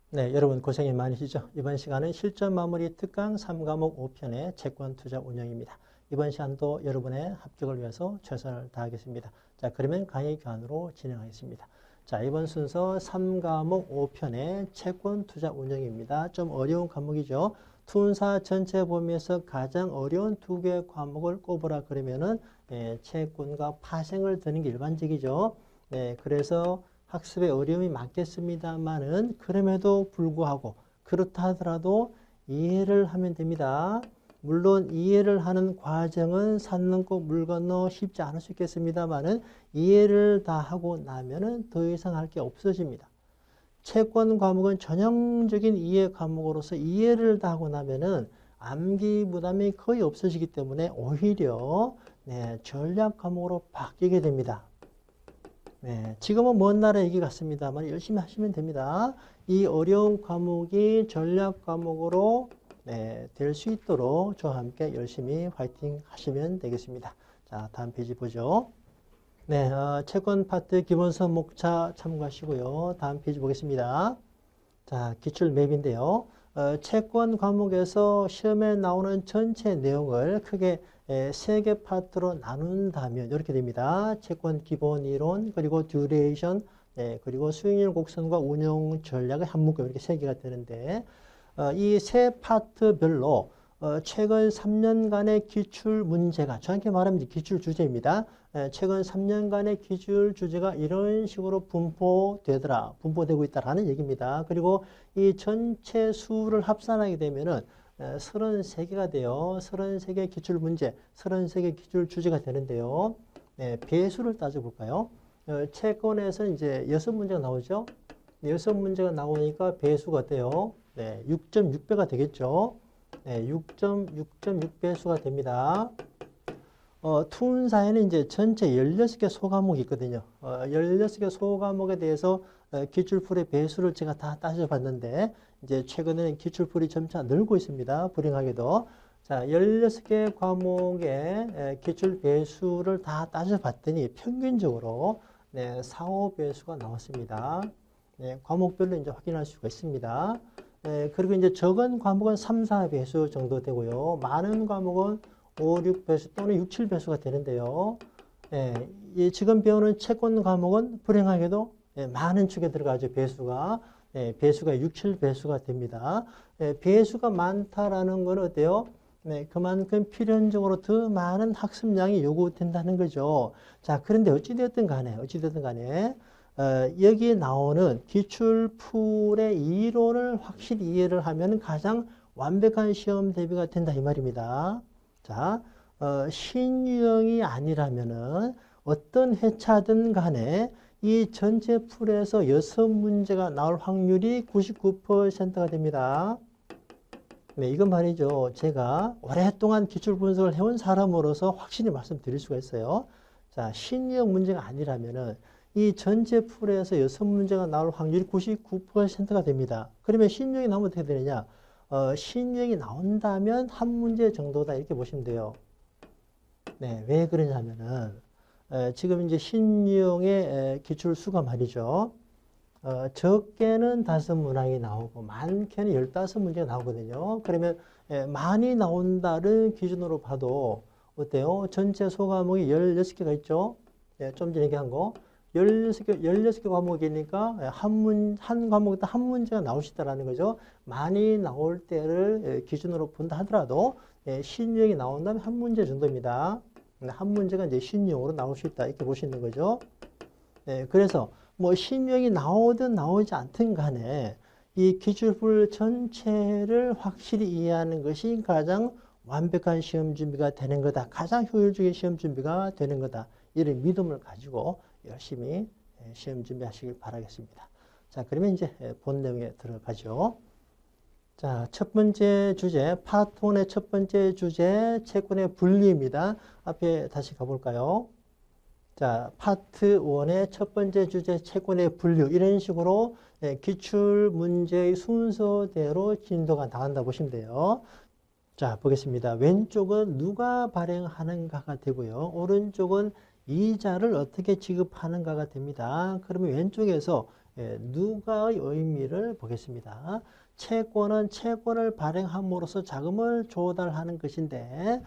네, 여러분 고생이 많으시죠? 이번 시간은 실전 마무리 특강 3과목 5편의 채권 투자 운영입니다. 이번 시간도 여러분의 합격을 위해서 최선을 다하겠습니다. 자, 그러면 강의 교환으로 진행하겠습니다. 자, 이번 순서 3과목 5편의 채권 투자 운영입니다. 좀 어려운 과목이죠. 투자 전체 범위에서 가장 어려운 두 개의 과목을 꼽으라 그러면은 채권과 파생을 드는 게 일반적이죠. 네, 그래서 학습에 어려움이 많겠습니다만은 그럼에도 불구하고 그렇다 하더라도 이해를 하면 됩니다. 물론 이해를 하는 과정은 산 넘고 물 건너 쉽지 않을 수 있겠습니다만은 이해를 다 하고 나면은 더 이상 할 게 없어집니다. 채권 과목은 전형적인 이해 과목으로서 이해를 다 하고 나면은 암기 부담이 거의 없어지기 때문에 오히려 전략 과목으로 바뀌게 됩니다. 네, 지금은 먼 나라 얘기 같습니다만 열심히 하시면 됩니다. 이 어려운 과목이 전략 과목으로 될 수 있도록 저와 함께 열심히 화이팅 하시면 되겠습니다. 자, 다음 페이지 보죠. 네, 채권 파트 기본서 목차 참고하시고요. 다음 페이지 보겠습니다. 자, 기출 맵인데요. 채권 과목에서 시험에 나오는 전체 내용을 크게 세 개 파트로 나눈다면 이렇게 됩니다. 채권 기본 이론, 그리고 듀레이션, 그리고 수익률 곡선과 운용 전략의 한 묶음 이렇게 세 개가 되는데 이 세 파트별로 최근 3년간의 기출 문제가 정확히 말하면 기출 주제입니다. 최근 3년간의 기출 주제가 이런 식으로 분포되고 있다라는 얘기입니다. 그리고 이 전체 수를 합산하게 되면은 33개가 돼요. 33개 기출 문제, 33개 기출 주제가 되는데요. 배수를 따져볼까요? 채권에서 이제 6문제가 나오죠. 6문제가 나오니까 배수가 어때요? 6.6배가 되겠죠. 6.6배수가 됩니다. 투운사에는 이제 전체 16개 소과목이 있거든요. 16개 소과목에 대해서 기출풀의 배수를 제가 다 따져봤는데, 이제 최근에는 기출풀이 점차 늘고 있습니다. 불행하게도. 자, 16개 과목의 기출 배수를 다 따져봤더니 평균적으로 4, 5배수가 나왔습니다. 과목별로 이제 확인할 수가 있습니다. 그리고 이제 적은 과목은 3, 4배수 정도 되고요. 많은 과목은 5, 6배수 또는 6, 7배수가 되는데요. 지금 배우는 채권 과목은 불행하게도 많은 축에 들어가죠. 배수가. 배수가 6, 7배수가 됩니다. 배수가 많다라는 건 어때요? 그만큼 필연적으로 더 많은 학습량이 요구된다는 거죠. 자, 그런데 어찌됐든 간에 여기에 나오는 기출풀의 이론을 확실히 이해를 하면 가장 완벽한 시험 대비가 된다 이 말입니다. 자, 신유형이 아니라면은 어떤 회차든 간에 이 전체 풀에서 6문제가 나올 확률이 99%가 됩니다. 이건 말이죠. 제가 오랫동안 기출 분석을 해온 사람으로서 확실히 말씀드릴 수가 있어요. 자, 신유형 문제가 아니라면은 이 전체 풀에서 6문제가 나올 확률이 99%가 됩니다. 그러면 신유형이 나오면 어떻게 되느냐? 신유형이 나온다면 한 문제 정도다 이렇게 보시면 돼요. 왜 그러냐면은 지금 이제 신유형의 기출 수가 말이죠. 적게는 5문항이 나오고 많게는 15문제가 나오거든요. 그러면 많이 나온다는 기준으로 봐도 어때요? 전체 소과목이 16개가 있죠. 좀 전에 얘기한 거. 16개 과목이니까 한 과목에 한 문제가 나올 수 있다는 거죠. 많이 나올 때를 기준으로 본다 하더라도 신유형이 나온다면 한 문제 정도입니다. 한 문제가 이제 신유형으로 나올 수 있다 이렇게 보시는 거죠. 그래서 뭐 신유형이 나오든 나오지 않든 간에 이 기출풀 전체를 확실히 이해하는 것이 가장 완벽한 시험 준비가 되는 거다. 가장 효율적인 시험 준비가 되는 거다. 이런 믿음을 가지고 열심히 시험 준비하시길 바라겠습니다. 자, 그러면 이제 본 내용에 들어가죠. 자, 첫 번째 주제, 파트 1의 첫 번째 주제, 채권의 분리입니다. 앞에 다시 가볼까요? 자, 파트 1의 첫 번째 주제, 채권의 분류. 이런 식으로 기출 문제의 순서대로 진도가 나간다 보시면 돼요. 자, 보겠습니다. 왼쪽은 누가 발행하는가가 되고요. 오른쪽은 이자를 어떻게 지급하는가가 됩니다. 그러면 왼쪽에서 누가의 의미를 보겠습니다. 채권은 채권을 발행함으로써 자금을 조달하는 것인데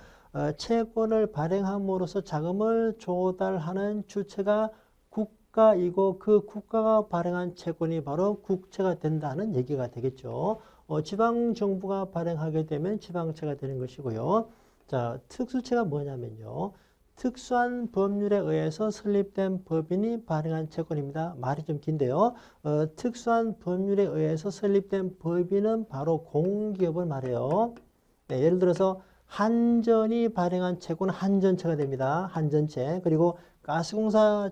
채권을 발행함으로써 자금을 조달하는 주체가 국가이고 그 국가가 발행한 채권이 바로 국채가 된다는 얘기가 되겠죠. 지방정부가 발행하게 되면 지방채가 되는 것이고요. 자, 특수채가 뭐냐면요. 특수한 법률에 의해서 설립된 법인이 발행한 채권입니다. 말이 좀 긴데요. 특수한 법률에 의해서 설립된 법인은 바로 공기업을 말해요. 네, 예를 들어서 한전이 발행한 채권은 한전채가 됩니다. 한전채. 그리고 가스공사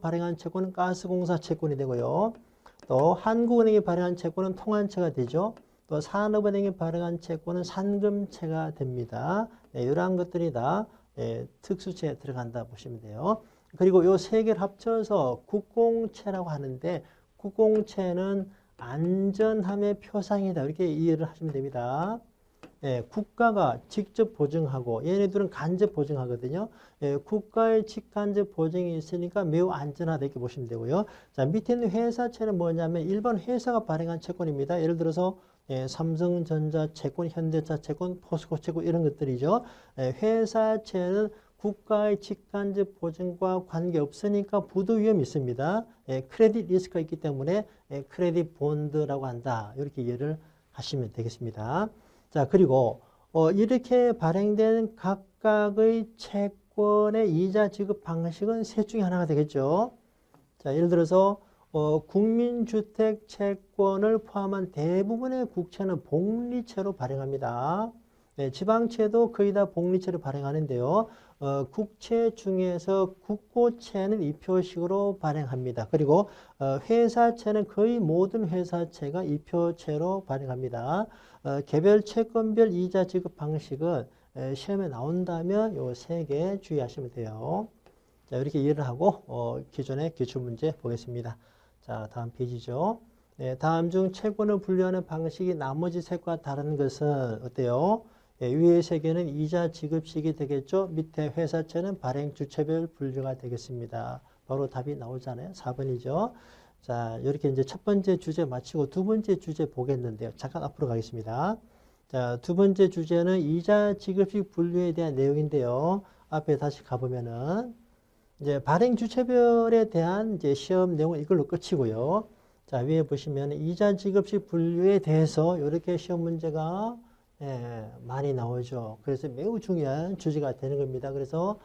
발행한 채권은 가스공사 채권이 되고요. 또 한국은행이 발행한 채권은 통한채가 되죠. 또 산업은행이 발행한 채권은 산금채가 됩니다. 네, 이러한 것들이 다 특수채에 들어간다 보시면 돼요. 그리고 요 세 개를 합쳐서 국공채라고 하는데 국공채는 안전함의 표상이다. 이렇게 이해를 하시면 됩니다. 국가가 직접 보증하고 얘네들은 간접 보증하거든요. 국가의 직간접 보증이 있으니까 매우 안전하다 이렇게 보시면 되고요. 자, 밑에 있는 회사채는 뭐냐면 일반 회사가 발행한 채권입니다. 예를 들어서 삼성전자 채권, 현대차 채권, 포스코 채권 이런 것들이죠. 회사채는 국가의 직간접 보증과 관계없으니까 부도 위험이 있습니다. 크레딧 리스크가 있기 때문에 크레딧 본드라고 한다. 이렇게 이해를 하시면 되겠습니다. 자, 그리고 이렇게 발행된 각각의 채권의 이자 지급 방식은 셋 중에 하나가 되겠죠. 자, 예를 들어서 국민주택 채권을 포함한 대부분의 국채는 복리채로 발행합니다. 네, 지방채도 거의 다 복리채로 발행하는데요. 국채 중에서 국고채는 이표식으로 발행합니다. 그리고 회사채는 거의 모든 회사채가 이표채로 발행합니다. 개별 채권별 이자 지급 방식은 시험에 나온다면 요 세 개 주의하시면 돼요. 자, 이렇게 이해를 하고 기존의 기출문제 보겠습니다. 자, 다음 페이지죠. 네, 다음 중 채권을 분류하는 방식이 나머지 색과 다른 것은 어때요? 위의 세 개는 이자 지급식이 되겠죠. 밑에 회사채는 발행 주체별 분류가 되겠습니다. 바로 답이 나오잖아요. 4번이죠. 자, 이렇게 이제 첫 번째 주제 마치고 두 번째 주제 보겠는데요. 잠깐 앞으로 가겠습니다. 자, 두 번째 주제는 이자 지급식 분류에 대한 내용인데요. 앞에 다시 가보면은 이제 발행 주체별에 대한 이제 시험 내용은 이걸로 끝이고요. 자, 위에 보시면 이자 지급식 분류에 대해서 이렇게 시험 문제가 많이 나오죠. 그래서 매우 중요한 주제가 되는 겁니다. 그래서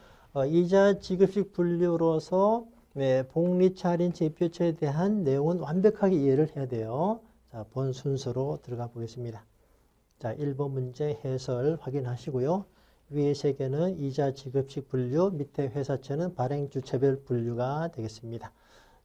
이자 지급식 분류로서 복리채, 할인채, 이표채에 대한 내용은 완벽하게 이해를 해야 돼요. 자, 본 순서로 들어가 보겠습니다. 자, 1번 문제 해설 확인하시고요. 위에 세 개는 이자 지급식 분류, 밑에 회사채는 발행 주체별 분류가 되겠습니다.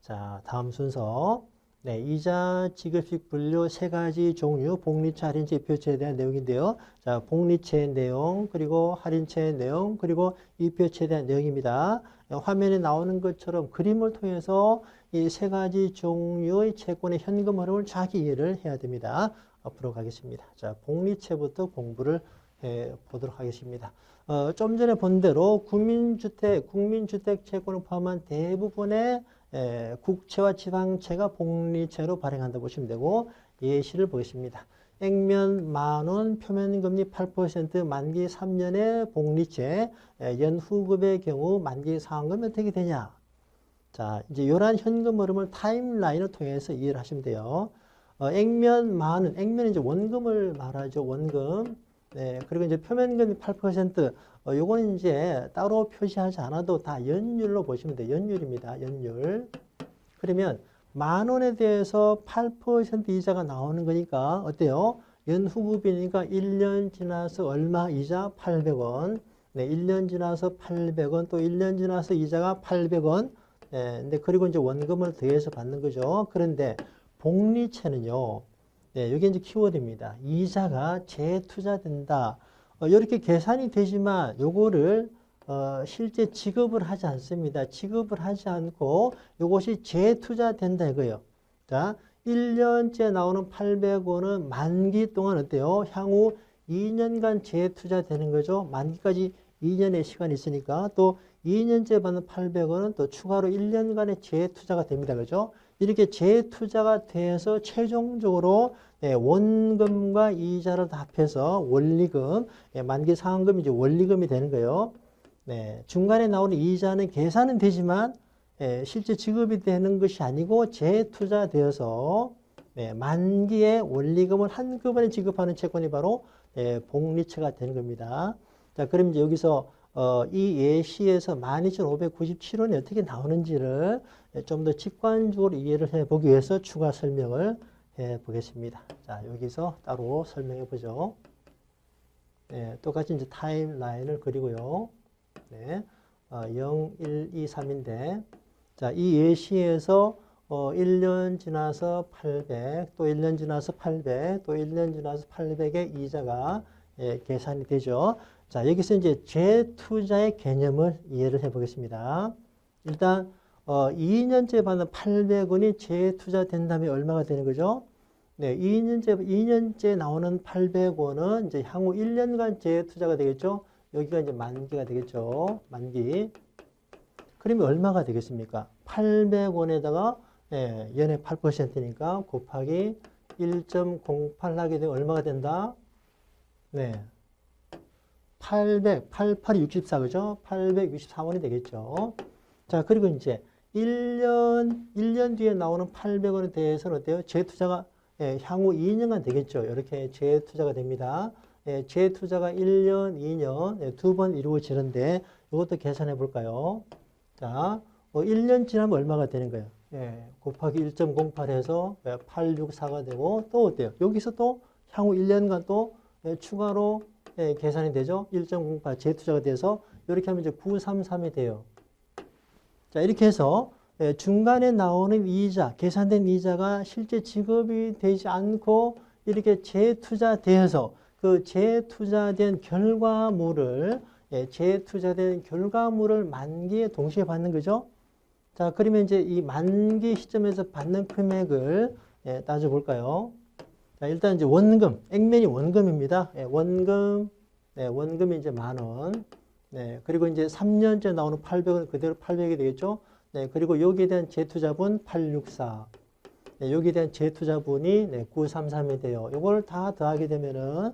자, 다음 순서. 네, 이자 지급식 분류 세 가지 종류, 복리채, 할인채, 이표채에 대한 내용인데요. 자, 복리채의 내용, 그리고 할인채의 내용, 그리고 이표채에 대한 내용입니다. 화면에 나오는 것처럼 그림을 통해서 이 세 가지 종류의 채권의 현금 흐름을 정확히 이해를 해야 됩니다. 앞으로 가겠습니다. 자, 복리채부터 공부를 해 보도록 하겠습니다. 좀 전에 본 대로 국민주택 채권을 포함한 대부분의 국채와 지방채가 복리채로 발행한다 보시면 되고 예시를 보겠습니다. 액면 만원, 표면금리 8%, 만기 3년의 복리채, 연후급의 경우 만기 상환금이 어떻게 되냐? 자, 이제 이러한 현금 흐름을 타임라인을 통해서 이해를 하시면 돼요. 액면 만원, 액면은 이제 원금을 말하죠. 원금. 네, 그리고 이제 표면금이 8%, 요거는 이제 따로 표시하지 않아도 다 연율로 보시면 돼요. 연율입니다. 연율. 그러면 만 원에 대해서 8% 이자가 나오는 거니까 어때요? 연후급이니까 1년 지나서 얼마 이자? 800원. 네, 1년 지나서 800원, 또 1년 지나서 이자가 800원. 네, 근데 그리고 이제 원금을 더해서 받는 거죠. 그런데 복리채는요. 네, 여기 이제 키워드입니다. 이자가 재투자된다. 이렇게 계산이 되지만 요거를 실제 지급을 하지 않습니다. 지급을 하지 않고 요것이 재투자된다 이거예요. 자, 1년째 나오는 800원은 만기 동안 어때요? 향후 2년간 재투자되는 거죠. 만기까지 2년의 시간이 있으니까 또 2년째 받는 800원은 또 추가로 1년간의 재투자가 됩니다. 그죠? 이렇게 재투자가 돼서 최종적으로 원금과 이자를 다 합해서 원리금, 만기 상환금이 이제 원리금이 되는 거예요. 중간에 나오는 이자는 계산은 되지만 실제 지급이 되는 것이 아니고 재투자되어서 만기에 원리금을 한꺼번에 지급하는 채권이 바로 복리채가 되는 겁니다. 자, 그럼 이제 여기서 이 예시에서 12,597원이 어떻게 나오는지를 좀 더 직관적으로 이해를 해보기 위해서 추가 설명을 해보겠습니다. 자, 여기서 따로 설명해 보죠. 똑같이 이제 타임라인을 그리고요. 0, 1, 2, 3인데, 자, 이 예시에서 1년 지나서 800, 또 1년 지나서 800, 또 1년 지나서 800의 이자가 계산이 되죠. 자, 여기서 이제 재투자의 개념을 이해를 해보겠습니다. 일단 2년째 받는 800원이 재투자된다면 얼마가 되는 거죠? 2년째 나오는 800원은 이제 향후 1년간 재투자가 되겠죠? 여기가 이제 만기가 되겠죠? 만기. 그러면 얼마가 되겠습니까? 800원에다가 연회 8%니까 곱하기 1.08 하게 되면 얼마가 된다? 88이 64, 그죠? 864원이 되겠죠? 자, 그리고 이제 1년 뒤에 나오는 800원에 대해서는 어때요? 재투자가 향후 2년간 되겠죠? 이렇게 재투자가 됩니다. 재투자가 1년, 2년 두 번 이루어지는데 이것도 계산해 볼까요? 자, 1년 지나면 얼마가 되는 거예요? 곱하기 1.08 해서 864가 되고 또 어때요? 여기서 또 향후 1년간 또 추가로 계산이 되죠? 1.08 재투자가 돼서 이렇게 하면 이제 933이 돼요. 자, 이렇게 해서 중간에 나오는 이자, 계산된 이자가 실제 지급이 되지 않고 이렇게 재투자되어서 그 재투자된 결과물을 만기에 동시에 받는 거죠. 자, 그러면 이제 이 만기 시점에서 받는 금액을 따져볼까요? 자, 일단 이제 원금, 액면이 원금입니다. 원금이 이제 10,000원. 그리고 이제 3년째 나오는 800원 그대로 800이 되겠죠. 그리고 여기에 대한 재투자분 864. 여기에 대한 재투자분이 933이 돼요. 이걸 다 더하게 되면은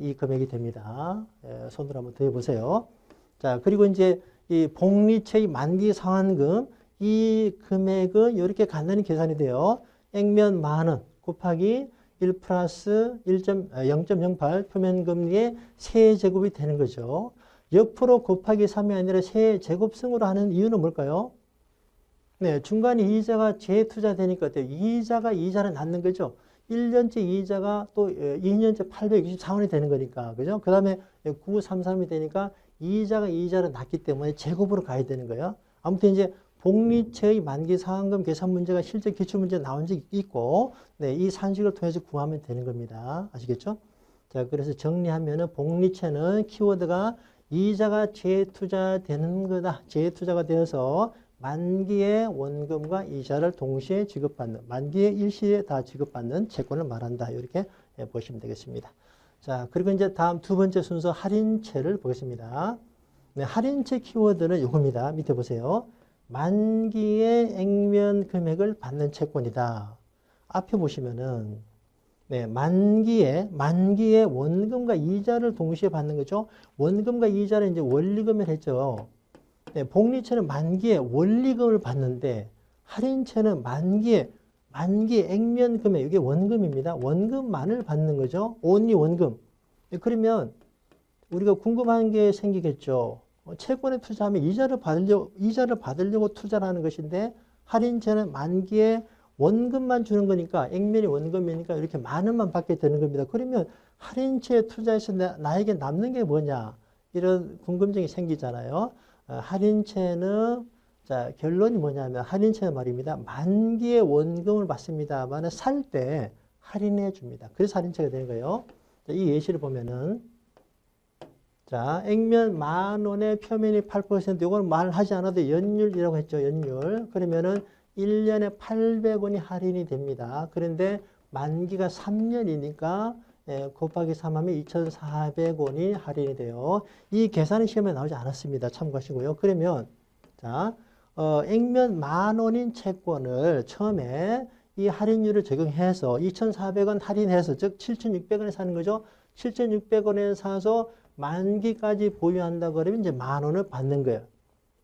이 금액이 됩니다. 손으로 한번 더해 보세요. 자, 그리고 이제 이 복리채의 만기 상환금 이 금액은 이렇게 간단히 계산이 돼요. 액면 10,000원 곱하기 1 플러스 0.08 표면금리의 세제곱이 되는 거죠. 옆으로 곱하기 3이 아니라 세제곱승으로 하는 이유는 뭘까요? 중간에 이자가 재투자되니까 어때요? 이자를 낳는 거죠. 1년째 이자가 또 2년째 864원이 되는 거니까. 그죠? 그 다음에 933이 되니까 이자를 낳기 때문에 제곱으로 가야 되는 거예요. 아무튼 이제 복리채의 만기 상환금 계산 문제가 실제 기출문제 나온 적이 있고, 이 산식을 통해서 구하면 되는 겁니다. 아시겠죠? 자, 그래서 정리하면은 복리채는 키워드가 이자가 재투자되는 거다. 재투자가 되어서 만기에 원금과 이자를 동시에 지급받는, 만기에 일시에 다 지급받는 채권을 말한다. 이렇게 보시면 되겠습니다. 자, 그리고 이제 다음 두 번째 순서 할인채를 보겠습니다. 할인채 키워드는 이겁니다. 밑에 보세요. 만기에 액면 금액을 받는 채권이다. 앞에 보시면은 만기에 원금과 이자를 동시에 받는 거죠. 원금과 이자를 이제 원리금을 했죠. 복리채는 만기에 원리금을 받는데 할인채는 만기에 액면 금액, 이게 원금입니다. 원금만을 받는 거죠. only 원금. 그러면 우리가 궁금한 게 생기겠죠. 채권에 투자하면 이자를 받으려고 투자를 하는 것인데 할인채는 만기에 원금만 주는 거니까 액면이 원금이니까 이렇게 만 원만 받게 되는 겁니다. 그러면 할인채에 투자해서 나에게 남는 게 뭐냐? 이런 궁금증이 생기잖아요. 할인채는 자, 결론이 뭐냐면 할인채는 말입니다. 만기에 원금을 받습니다만 살 때 할인해 줍니다. 그래서 할인채가 되는 거예요. 자, 이 예시를 보면은 자, 액면 10,000원에 표면이 8%, 이건 말하지 않아도 연율이라고 했죠. 연율. 그러면은 1년에 800원이 할인이 됩니다. 그런데 만기가 3년이니까 곱하기 3하면 2,400원이 할인이 돼요. 이 계산은 시험에 나오지 않았습니다. 참고하시고요. 그러면 자, 액면 10,000원인 채권을 처음에 이 할인율을 적용해서 2,400원 할인해서 즉 7,600원에 사는 거죠. 7,600원에 사서 만기까지 보유한다 그러면 이제 10,000원을 받는 거예요.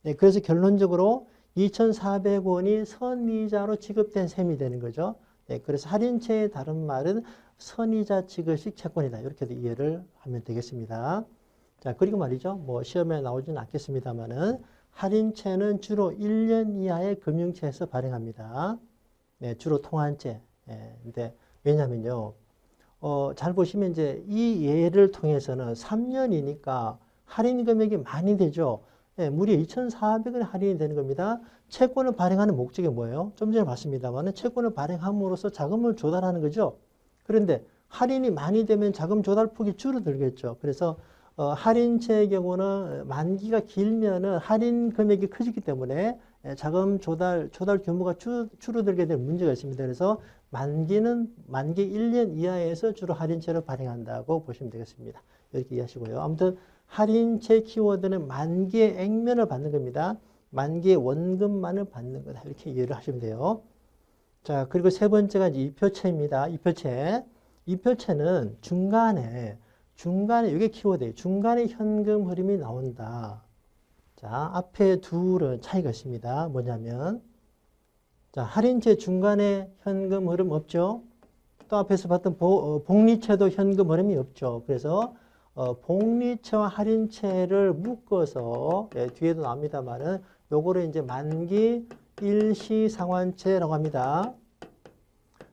네, 그래서 결론적으로 2,400원이 선이자로 지급된 셈이 되는 거죠. 네, 그래서 할인채의 다른 말은 선이자 지급식 채권이다. 이렇게도 이해를 하면 되겠습니다. 자, 그리고 말이죠. 뭐 시험에 나오지는 않겠습니다만은 할인채는 주로 1년 이하의 금융채에서 발행합니다. 네, 주로 통한채. 네, 근데 왜냐면요. 잘 보시면 이제 이 예를 통해서는 3년이니까 할인 금액이 많이 되죠. 네, 무려 2,400원 할인이 되는 겁니다. 채권을 발행하는 목적이 뭐예요? 좀 전에 봤습니다만 채권을 발행함으로써 자금을 조달하는 거죠. 그런데 할인이 많이 되면 자금 조달폭이 줄어들겠죠. 그래서 할인채의 경우는 만기가 길면은 할인 금액이 커지기 때문에 자금 조달 규모가 줄어들게 될 문제가 있습니다. 그래서 만기 1년 이하에서 주로 할인채를 발행한다고 보시면 되겠습니다. 이렇게 이해하시고요. 아무튼 할인채 키워드는 만기의 액면을 받는 겁니다. 만기의 원금만을 받는 거다. 이렇게 이해를 하시면 돼요. 자, 그리고 세 번째가 이제 이표채입니다. 이표채는 중간에 이게 키워드예요. 중간에 현금 흐름이 나온다. 자, 앞에 둘은 차이가 있습니다. 뭐냐면, 자, 할인채 중간에 현금 흐름 없죠? 또 앞에서 봤던 복리채도 현금 흐름이 없죠. 그래서, 복리채와 할인채를 묶어서, 예, 뒤에도 나옵니다만은, 요거를 이제 만기 일시상환채라고 합니다.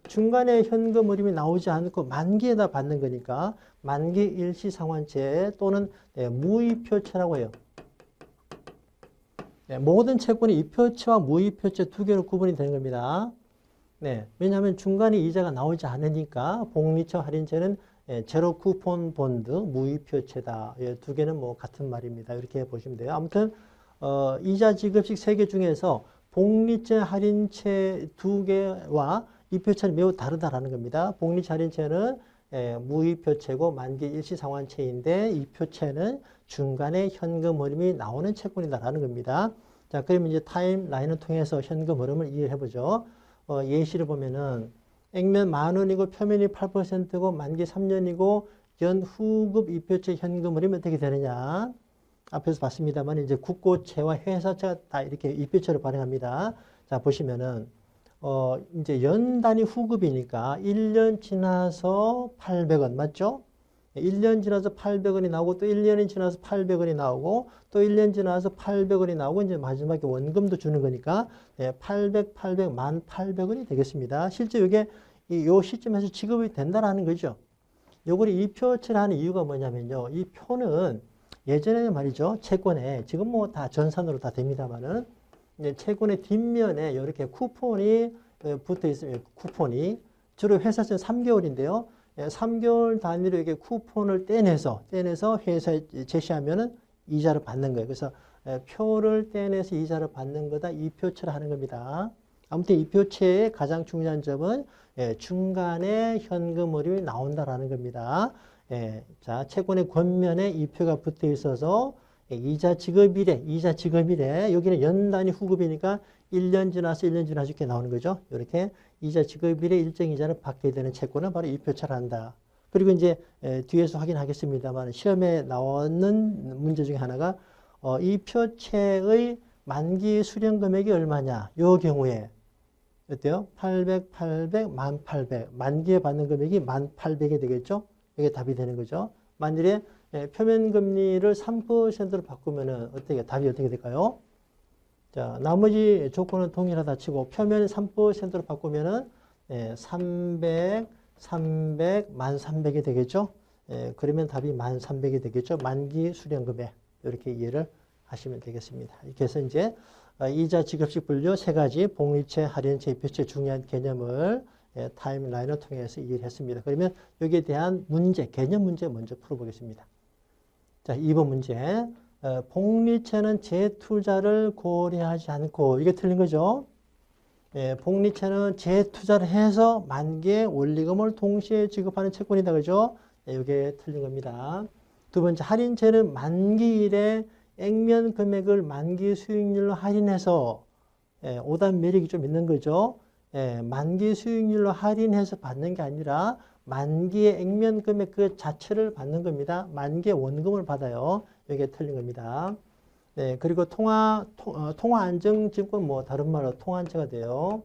중간에 현금 흐름이 나오지 않고 만기에다 받는 거니까 만기 일시상환채 또는 무이표채라고 해요. 네, 모든 채권이 이표채와 무이표채 두 개로 구분이 되는 겁니다. 네, 왜냐하면 중간에 이자가 나오지 않으니까 복리채와 할인채는 제로 쿠폰 본드, 무이표채다. 두 개는 뭐 같은 말입니다. 이렇게 보시면 돼요. 아무튼 이자 지급식 세 개 중에서 복리채, 할인채 두 개와 이표채는 매우 다르다라는 겁니다. 복리채, 할인채는 무이표채고 만기 일시상환채인데 이표채는 중간에 현금 흐름이 나오는 채권이다라는 겁니다. 자, 그러면 이제 타임라인을 통해서 현금 흐름을 이해해 보죠. 예시를 보면은 액면 10,000원이고 표면이 8%고 만기 3년이고 연후급 이표채 현금 흐름이 어떻게 되느냐? 앞에서 봤습니다만 이제 국고채와 회사채가 다 이렇게 이표채를 발행합니다. 자, 보시면은 이제 연 단위 후급이니까 1년 지나서 800원 맞죠? 1년 지나서 800원이 나오고 또 1년이 지나서 800원이 나오고 또 1년 지나서 800원이 나오고 이제 마지막에 원금도 주는 거니까 800, 1800원이 되겠습니다. 실제 이게 요 시점에서 지급이 된다라는 거죠. 요걸 이표채를 하는 이유가 뭐냐면요. 이 표는 예전에는 말이죠. 채권에 지금 뭐 다 전산으로 다 됩니다만은 채권의 뒷면에 이렇게 쿠폰이 붙어 있으면 쿠폰이 주로 회사채는 3개월인데요. 3개월 단위로 이렇게 쿠폰을 떼내서 회사에 제시하면은 이자를 받는 거예요. 그래서 표를 떼내서 이자를 받는 거다. 이표채를 하는 겁니다. 아무튼 이표채의 가장 중요한 점은 중간에 현금 흐름이 나온다라는 겁니다. 자, 채권의 겉면에 이표가 붙어 있어서 이자 지급일에 여기는 연 단위 후급이니까 1년 지나서 이렇게 나오는 거죠. 이렇게 이자 지급일에 일정 이자를 받게 되는 채권은 바로 이표채를 한다. 그리고 이제 뒤에서 확인하겠습니다만 시험에 나오는 문제 중에 하나가 이표채의 만기 수령 금액이 얼마냐. 이 경우에 어때요? 800, 1800, 만기에 받는 금액이 1800이 되겠죠. 이게 답이 되는 거죠. 만일에 표면 금리를 3%로 바꾸면은 답이 어떻게 될까요? 자, 나머지 조건은 동일하다 치고 표면 3%로 바꾸면은 300, 1300이 되겠죠? 그러면 답이 1300이 되겠죠? 만기 수령금액. 이렇게 이해를 하시면 되겠습니다. 이렇게 해서 이제 이자 지급식 분류 세 가지 복리채, 할인채, 이표채 중요한 개념을 타임라인을 통해서 이해를 했습니다. 그러면 여기에 대한 개념 문제 먼저 풀어보겠습니다. 자, 2번 문제. 복리채는 재투자를 고려하지 않고, 이게 틀린 거죠? 복리채는 재투자를 해서 만기의 원리금을 동시에 지급하는 채권이다. 그죠? 이게 틀린 겁니다. 두 번째, 할인채는 만기일에 액면 금액을 만기 수익률로 할인해서 오답 매력이 좀 있는 거죠. 만기 수익률로 할인해서 받는 게 아니라 만기의 액면 금액 그 자체를 받는 겁니다. 만기의 원금을 받아요. 이게 틀린 겁니다. 네, 그리고 통화안정증권 뭐 다른 말로 통화안채가 돼요.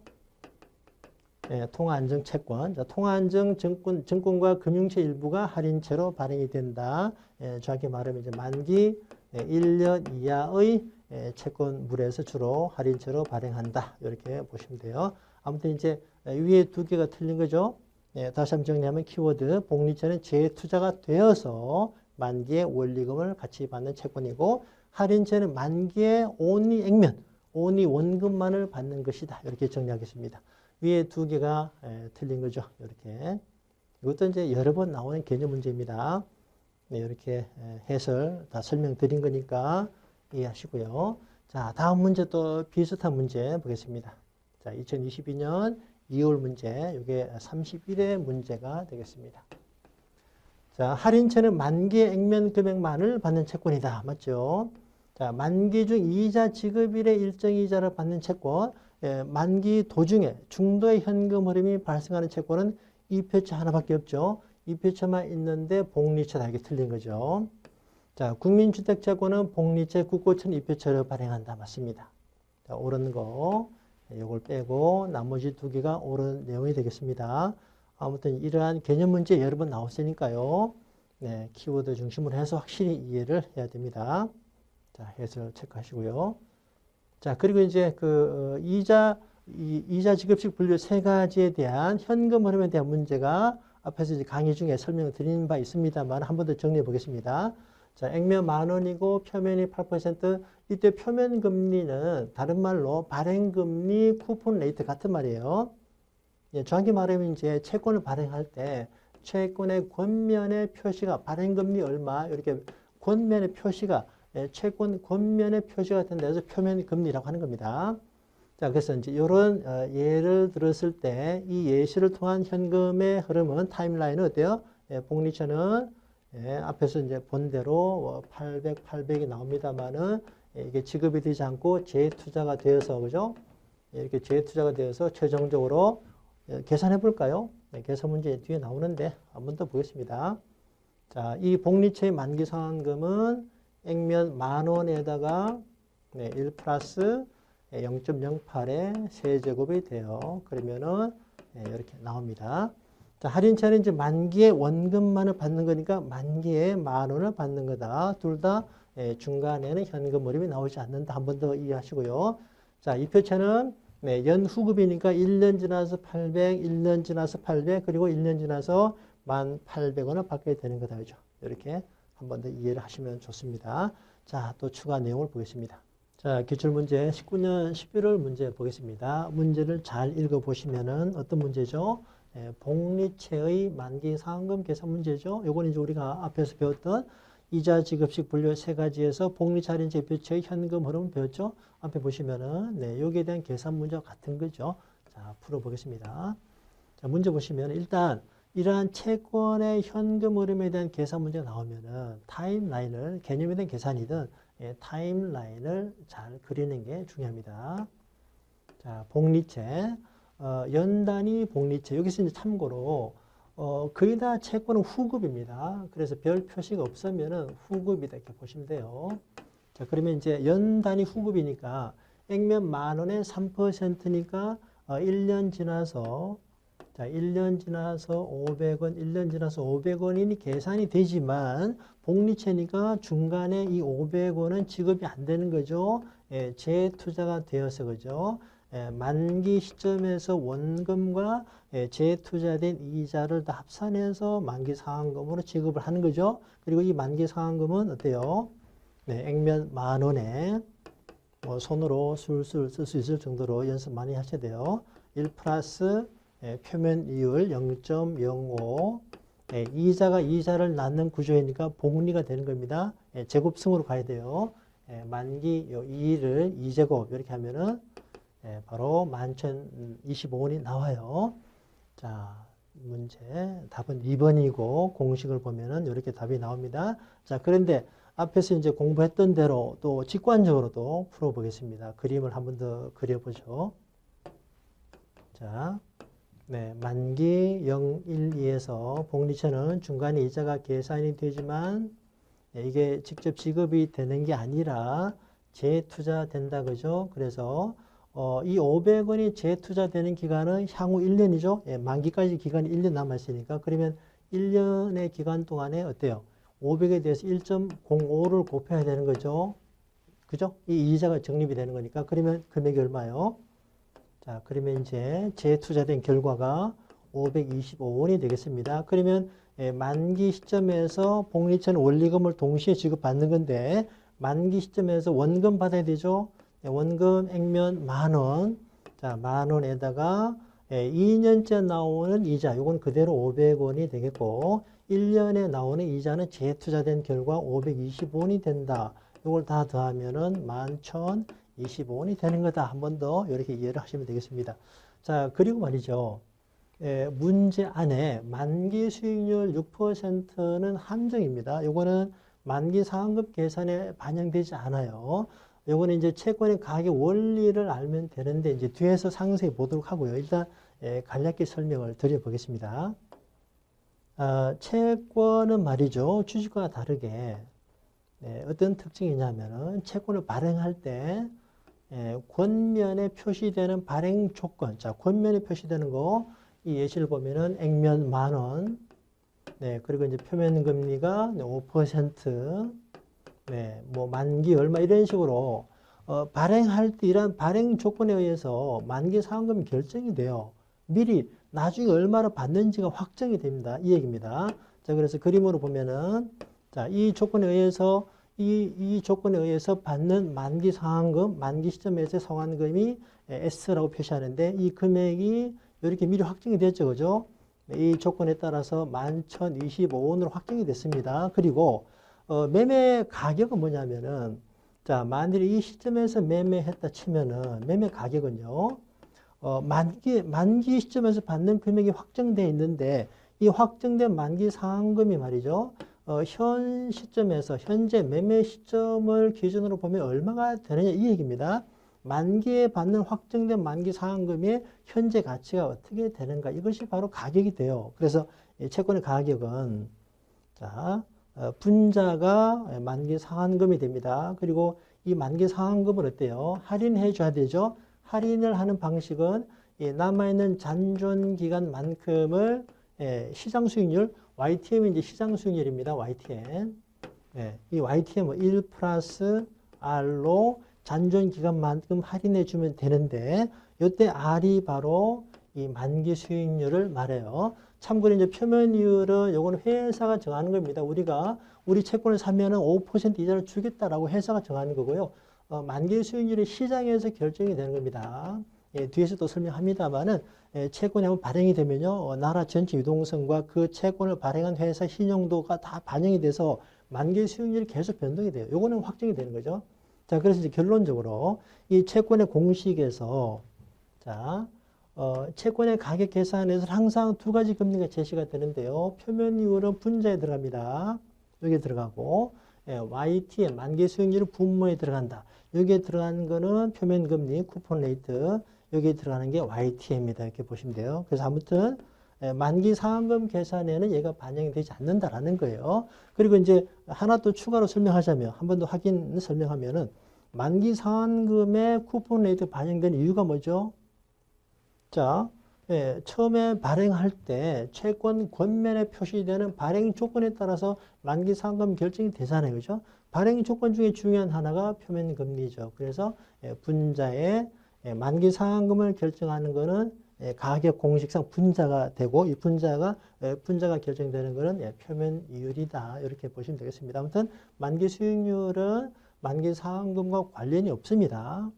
통화안정채권. 통화안정증권과 금융채 일부가 할인채로 발행이 된다. 정확히 말하면 이제 만기 1년 이하의 채권물에서 주로 할인채로 발행한다. 이렇게 보시면 돼요. 아무튼 이제 위에 두 개가 틀린 거죠. 다시 한번 정리하면 키워드 복리채는 재투자가 되어서 만기의 원리금을 같이 받는 채권이고 할인채는 만기의 only 액면, only 원금만을 받는 것이다. 이렇게 정리하겠습니다. 위에 두 개가 틀린 거죠. 이렇게. 이것도 이제 여러 번 나오는 개념 문제입니다. 네, 이렇게 해설 다 설명드린 거니까 이해하시고요. 자, 다음 문제 또 비슷한 문제 보겠습니다. 자, 2022년 2월 문제, 이게 31회 문제가 되겠습니다. 자, 할인채는 만기의 액면 금액만을 받는 채권이다. 맞죠? 자, 만기 중 이자 지급일의 일정 이자를 받는 채권, 만기 도중에 중도의 현금 흐름이 발생하는 채권은 이 표처 하나밖에 없죠. 이 표처만 있는데 복리채다. 이게 틀린 거죠. 자, 국민주택채권은 복리채 국고채는 이 표처를 발행한다. 맞습니다. 자, 옳은 거. 이걸 빼고 나머지 두 개가 옳은 내용이 되겠습니다. 아무튼 이러한 개념 문제 여러 번 나왔으니까요. 네, 키워드 중심으로 해서 확실히 이해를 해야 됩니다. 자, 해설 체크하시고요. 자, 그리고 이제 그 이자 지급식 분류 세 가지에 대한 현금 흐름에 대한 문제가 앞에서 이제 강의 중에 설명드린 바 있습니다만 한 번 더 정리해 보겠습니다. 자, 액면 10,000원이고 표면이 8%. 이때 표면 금리는 다른 말로 발행 금리 쿠폰 레이트 같은 말이에요. 정확히 말하면 이제 채권을 발행할 때 채권의 권면의 표시가 발행 금리 얼마 이렇게 권면의 표시가 채권 권면의 표시가 된다 해서 표면 금리라고 하는 겁니다. 자, 그래서 이제 이런 예를 들었을 때 이 예시를 통한 현금의 흐름은 타임라인은 어때요? 복리채는 앞에서 이제 본 대로 800, 800이 나옵니다만은 이게 지급이 되지 않고 재투자가 되어서 그죠? 이렇게 재투자가 되어서 최종적으로 계산해 볼까요? 계산 문제 뒤에 나오는데 한 번 더 보겠습니다. 자, 이 복리채의 만기 상환금은 액면 10,000원에다가 1 플러스 0.08의 세제곱이 돼요. 그러면은 이렇게 나옵니다. 자, 할인채는 이제 만기의 원금만을 받는 거니까 만기에 10,000원을 받는 거다. 둘 다 중간에는 현금 흐름이 나오지 않는다. 한 번 더 이해하시고요. 자, 이 표채는 연후급이니까 1년 지나서 800, 1년 지나서 800, 그리고 1년 지나서 1,800원을 받게 되는 거다. 그죠? 이렇게 한 번 더 이해를 하시면 좋습니다. 자, 또 추가 내용을 보겠습니다. 자, 기출문제 19년 11월 문제 보겠습니다. 문제를 잘 읽어보시면은 어떤 문제죠? 복리채의 만기 상환금 계산 문제죠. 요건 이제 우리가 앞에서 배웠던 이자 지급식 분류 세 가지에서 복리채 할인채 표체의 현금 흐름을 배웠죠. 앞에 보시면은 여기에 대한 계산 문제와 같은 거죠. 자, 풀어보겠습니다. 자, 문제 보시면 일단 이러한 채권의 현금 흐름에 대한 계산 문제가 나오면은 타임라인을 개념에 대한 계산이든 타임라인을 잘 그리는 게 중요합니다. 자, 복리채, 연단위 복리채. 여기서 이제 참고로 거의 다 채권은 후급입니다. 그래서 별 표시가 없으면은 후급이다 이렇게 보시면 돼요. 자, 그러면 이제 연단위 후급이니까 액면 10,000원에 3%니까 1년 지나서 자, 1년 지나서 500원, 1년 지나서 500원이니 계산이 되지만 복리채니까 중간에 이 500원은 지급이 안 되는 거죠. 재투자가 되어서 그죠. 만기 시점에서 원금과 재투자된 이자를 다 합산해서 만기 상환금으로 지급을 하는 거죠. 그리고 이 만기 상환금은 어때요? 액면 10,000원에 뭐 손으로 술술 쓸 수 있을 정도로 연습 많이 하셔야 돼요. 1 플러스 표면 이율 0.05 이자가 이자를 낳는 구조이니까 복리가 되는 겁니다. 제곱승으로 가야 돼요. 만기 2를 2제곱 이렇게 하면은 바로 11,025원이 나와요. 자, 문제 답은 2번이고 공식을 보면은 이렇게 답이 나옵니다. 자, 그런데 앞에서 이제 공부했던 대로 또 직관적으로도 풀어보겠습니다. 그림을 한 번 더 그려보죠. 자, 네, 만기 0, 1, 2에서 복리채는 중간에 이자가 계산이 되지만 이게 직접 지급이 되는 게 아니라 재투자된다 그죠? 그래서 이 500원이 재투자되는 기간은 향후 1년이죠. 예, 만기까지 기간이 1년 남았으니까 그러면 1년의 기간 동안에 어때요? 500에 대해서 1.05를 곱해야 되는 거죠. 그죠? 이 이자가 적립이 되는 거니까 그러면 금액이 얼마요? 자, 그러면 이제 재투자된 결과가 525원이 되겠습니다. 그러면 만기 시점에서 복리채는 원리금을 동시에 지급받는 건데 만기 시점에서 원금 받아야 되죠. 원금 액면 10,000원. 자, 10,000원에다가 2년째 나오는 이자, 이건 그대로 500원이 되겠고 1년에 나오는 이자는 재투자된 결과 525원이 된다. 이걸 다 더하면은 11,025원이 되는 거다. 한 번 더 이렇게 이해를 하시면 되겠습니다. 자, 그리고 말이죠. 문제 안에 만기 수익률 6%는 함정입니다. 이거는 만기 상환금 계산에 반영되지 않아요. 요거는 이제 채권의 가격 원리를 알면 되는데 이제 뒤에서 상세히 보도록 하고요. 일단 간략히 설명을 드려보겠습니다. 채권은 말이죠. 주식과 다르게 어떤 특징이냐면은 채권을 발행할 때 권면에 표시되는 발행 조건, 자 권면에 표시되는 거 이 예시를 보면은 액면 10,000원, 네 그리고 이제 표면 금리가 5%, 네 뭐 만기 얼마 이런 식으로 발행할 때 이런 발행 조건에 의해서 만기 상환금이 결정이 돼요. 미리 나중에 얼마를 받는지가 확정이 됩니다. 이 얘기입니다. 자 그래서 그림으로 보면은 자 이 조건에 의해서 이 조건에 의해서 받는 만기 상환금, 만기 시점에서 상환금이 S라고 표시하는데 이 금액이 이렇게 미리 확정이 됐죠. 그죠? 이 조건에 따라서 11,025원으로 확정이 됐습니다. 그리고 매매 가격은 뭐냐면은 자, 만일에 이 시점에서 매매했다 치면은 매매 가격은요. 만기 시점에서 받는 금액이 확정되어 있는데 이 확정된 만기 상환금이 말이죠. 현 시점에서 현재 매매 시점을 기준으로 보면 얼마가 되느냐 이 얘기입니다. 만기에 받는 확정된 만기 상환금의 현재 가치가 어떻게 되는가 이것이 바로 가격이 돼요. 그래서 채권의 가격은 자 분자가 만기 상환금이 됩니다. 그리고 이 만기 상환금을 어때요? 할인해 줘야 되죠. 할인을 하는 방식은 남아있는 잔존 기간만큼을 시장 수익률 YTM이 이제 시장 수익률입니다. YTM. 이 YTM은 1 플러스 R로 잔존 기간만큼 할인해 주면 되는데 이때 R이 바로 이 만기 수익률을 말해요. 참고로 이제 표면 이율은 요거는 회사가 정하는 겁니다. 우리 채권을 사면은 5% 이자를 주겠다라고 회사가 정하는 거고요. 만기 수익률이 시장에서 결정이 되는 겁니다. 뒤에서 또 설명합니다만은 채권이 한번 발행이 되면요. 나라 전체 유동성과 그 채권을 발행한 회사 신용도가 다 반영이 돼서 만기 수익률이 계속 변동이 돼요. 요거는 확정이 되는 거죠. 자, 그래서 이제 결론적으로 이 채권의 공식에서 자, 채권의 가격 계산에서 항상 두 가지 금리가 제시가 되는데요. 표면 이율은 분자에 들어갑니다. 여기에 들어가고 YTM 만기 수익률은 분모에 들어간다. 여기에 들어가는 거는 표면 금리 쿠폰 레이트, 여기에 들어가는 게 YTM입니다. 이렇게 보시면 돼요. 그래서 아무튼 만기 상환금 계산에는 얘가 반영이 되지 않는다라는 거예요. 그리고 이제 하나 또 추가로 설명하자면 한 번 더 확인 설명하면은 만기 상환금에 쿠폰 레이트 반영된 이유가 뭐죠? 자, 처음에 발행할 때 채권 권면에 표시되는 발행 조건에 따라서 만기 상환금 결정이 되잖아요. 그죠? 발행 조건 중에 중요한 하나가 표면 금리죠. 그래서 분자의 만기 상환금을 결정하는 거는 가격 공식상 분자가 되고 이 분자가 결정되는 거는 표면 이율이다. 이렇게 보시면 되겠습니다. 아무튼 만기 수익률은 만기 상환금과 관련이 없습니다.